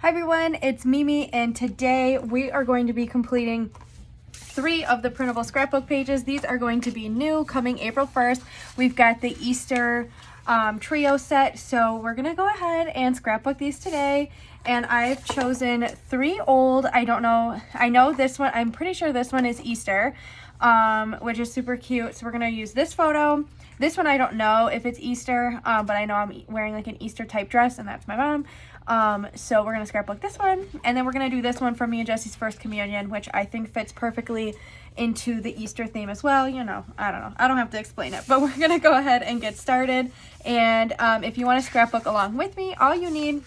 Hi everyone, it's Mimi, and today we are going to be completing 3 of the printable scrapbook pages. These are going to be new coming April 1st. We've got the Easter trio set, so we're gonna go ahead and scrapbook these today. And I've chosen 3 old, I know this one, I'm pretty sure this one is Easter, which is super cute. So we're gonna use this photo. This one I don't know if it's Easter, but I know I'm wearing like an Easter type dress, and that's my mom. So we're gonna scrapbook this one, and then we're gonna do this one from me and Jesse's first communion, which I think fits perfectly into the Easter theme as well. You know, I don't have to explain it, but we're gonna go ahead and get started. And if you want to scrapbook along with me, all you need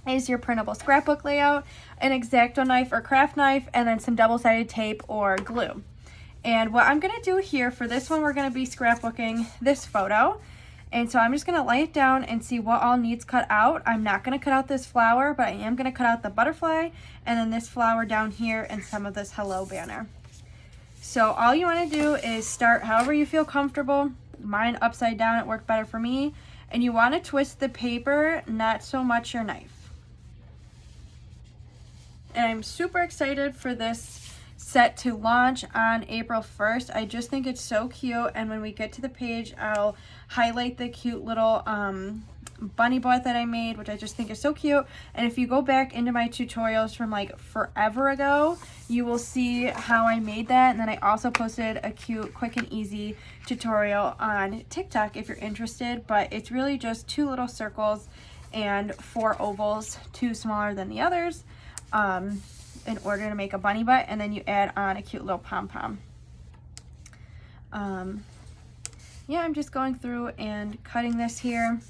is your printable scrapbook layout, an X-Acto knife or craft knife, and then some double-sided tape or glue. And what I'm gonna do here for this one, we're gonna be scrapbooking this photo. And so I'm just gonna lay it down and see what all needs cut out. I'm not gonna cut out this flower, but I am gonna cut out the butterfly and then this flower down here and some of this hello banner. So all you wanna do is start however you feel comfortable. Mine upside down, it worked better for me. And you wanna twist the paper, not so much your knife. And I'm super excited for this set to launch on April 1st. I just think it's so cute, and when we get to the page, I'll highlight the cute little bunny butt that I made, which I just think is so cute. And if you go back into my tutorials from like forever ago, you will see how I made that. And then I also posted a cute, quick and easy tutorial on TikTok if you're interested, but it's really just 2 little circles and 4 ovals, 2 smaller than the others, in order to make a bunny butt, and then you add on a cute little pom-pom. Yeah, I'm just going through and cutting this here.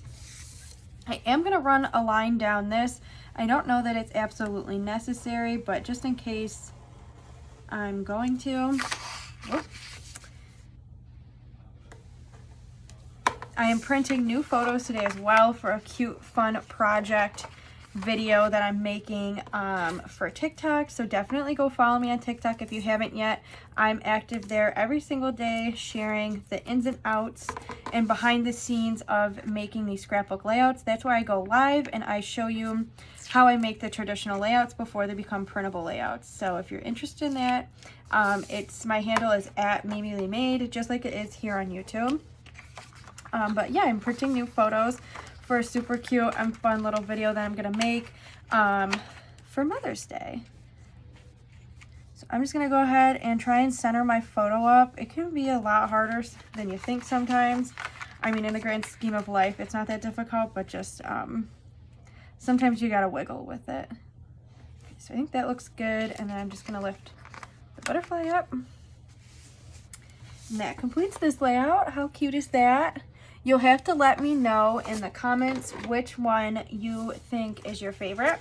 I am going to run a line down this. I don't know that it's absolutely necessary, but just in case, I'm going to. Whoop. I am printing new photos today as well for a cute, fun project video that I'm making for TikTok. So definitely go follow me on TikTok if you haven't yet. I'm active there every single day, sharing the ins and outs and behind the scenes of making these scrapbook layouts. That's where I go live and I show you how I make the traditional layouts before they become printable layouts. So if you're interested in that, my handle is @MimiLeeMade, just like it is here on YouTube. But yeah, I'm printing new photos for a super cute and fun little video that I'm gonna make for Mother's Day. So I'm just gonna go ahead and try and center my photo up. It can be a lot harder than you think sometimes. I mean, in the grand scheme of life, it's not that difficult, but just sometimes you gotta wiggle with it. Okay, so I think that looks good, and then I'm just gonna lift the butterfly up. And that completes this layout. How cute is that? You'll have to let me know in the comments which one you think is your favorite.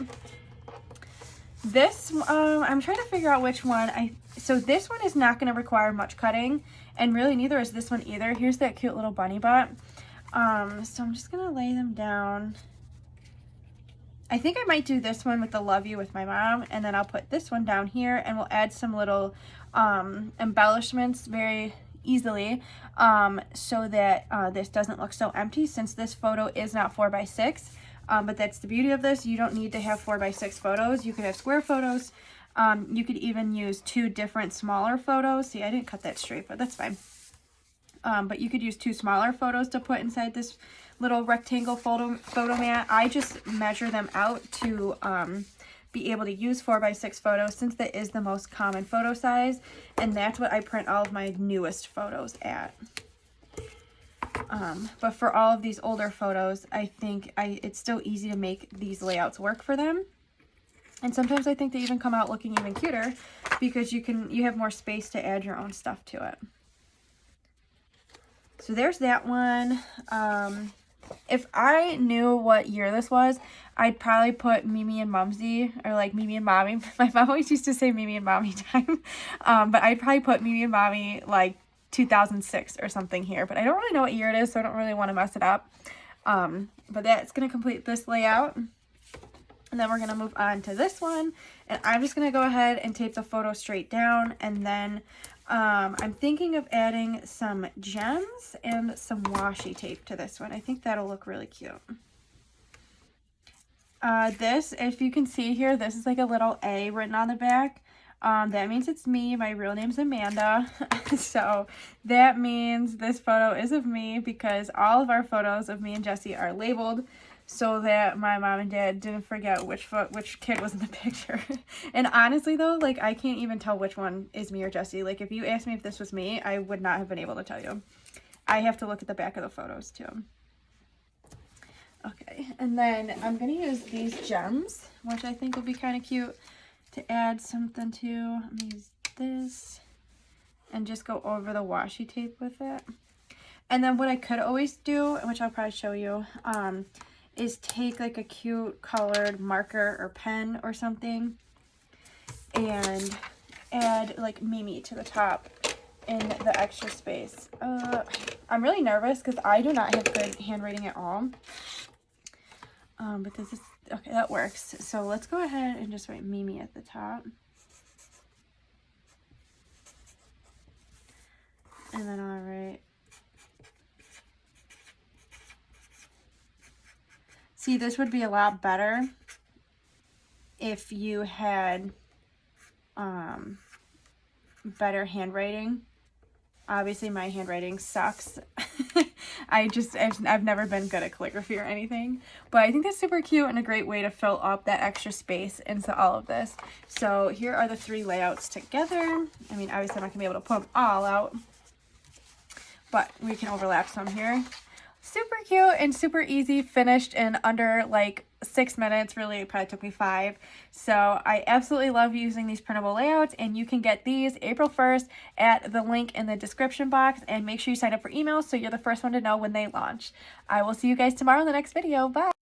This, I'm trying to figure out which one. So this one is not going to require much cutting, and really neither is this one either. Here's that cute little bunny butt. So I'm just going to lay them down. I think I might do this one with the love you with my mom, and then I'll put this one down here, and we'll add some little embellishments very easily so that this doesn't look so empty, since this photo is not 4x6, but that's the beauty of this. You don't need to have 4x6 photos. You could have square photos. You could even use 2 different smaller photos. See, I didn't cut that straight, but that's fine. But you could use 2 smaller photos to put inside this little rectangle photo mat. I just measure them out to be able to use 4x6 photos, since that is the most common photo size, and that's what I print all of my newest photos at. But for all of these older photos, I think it's still easy to make these layouts work for them. And sometimes I think they even come out looking even cuter because you have more space to add your own stuff to it. So there's that one. If I knew what year this was, I'd probably put Mimi and Mumsy, or like Mimi and Mommy. My mom always used to say Mimi and Mommy time. But I'd probably put Mimi and Mommy like 2006 or something here. But I don't really know what year it is, so I don't really want to mess it up. But that's going to complete this layout. And then we're going to move on to this one. And I'm just going to go ahead and tape the photo straight down, and then I'm thinking of adding some gems and some washi tape to this one. I think that'll look really cute. This, if you can see here, this is like a little A written on the back. That means it's me. My real name's Amanda. So that means this photo is of me because all of our photos of me and Jesse are labeled so that my mom and dad didn't forget which kid was in the picture. And honestly though, like I can't even tell which one is me or Jesse. Like if you asked me if this was me, I would not have been able to tell you. I have to look at the back of the photos too. Okay, and then I'm going to use these gems, which I think will be kind of cute to add something to. I'm going to use this and just go over the washi tape with it. And then what I could always do, which I'll probably show you, is take like a cute colored marker or pen or something and add like Mimi to the top in the extra space. I'm really nervous because I do not have good handwriting at all. But this is, okay, that works. So let's go ahead and just write Mimi at the top. And then I'll write, see, this would be a lot better if you had better handwriting. Obviously my handwriting sucks. I've never been good at calligraphy or anything, but I think that's super cute and a great way to fill up that extra space into all of this. So here are the 3 layouts together. I mean, obviously I'm not gonna be able to put them all out, but we can overlap some here. Super cute and super easy, finished in under like 6 minutes. Really, it probably took me 5. So I absolutely love using these printable layouts, and you can get these April 1st at the link in the description box, and make sure you sign up for emails so you're the first one to know when they launch. I will see you guys tomorrow in the next video. Bye.